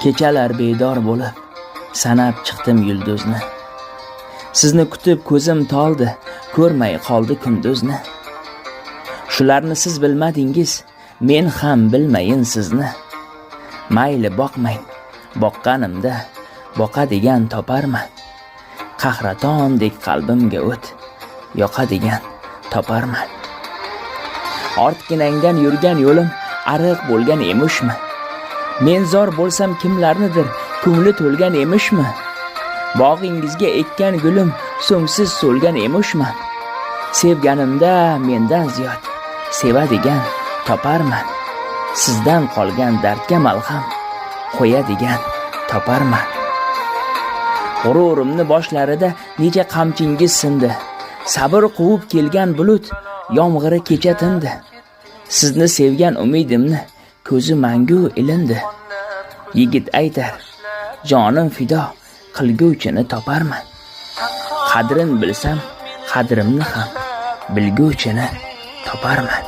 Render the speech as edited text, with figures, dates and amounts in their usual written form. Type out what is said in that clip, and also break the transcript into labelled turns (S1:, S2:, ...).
S1: Kechalar bedor bo'lib, sanab chiqdim yulduzni. Sizni kutib ko'zim toldi, ko'rmay qoldi kunduzni. Shularni siz bilmadingiz, men ham bilmayin sizni. Mayli boqmang, boqqanimda boqadigan toparman. Qahratondek qalbimga o't, yoqadigan toparman. Ortginangdan yurgan yo'lim ariq bo'lgan emishmi? Men zor bo'lsam kimlarnidir ko'ngli to'lgan emishmi? Bog'ingizga ekkan gulim so'ngsiz so'lgan emishman. Sevganimda mendan ziyod sevadigan toparman. Sizdan qolgan dardga malham qo'yadigan toparman. G'ururimni boshlarida necha qamchingiz sindi. Sabr quvib kelgan bulut yomg'iri kecha tindi. Sizni sevgan umidimni ko'zi mangu ilindi. Yigit aytar, jonim fido qilguvchini toparman. Qadrin bilsam, qadrimni ham bilguvchini toparman.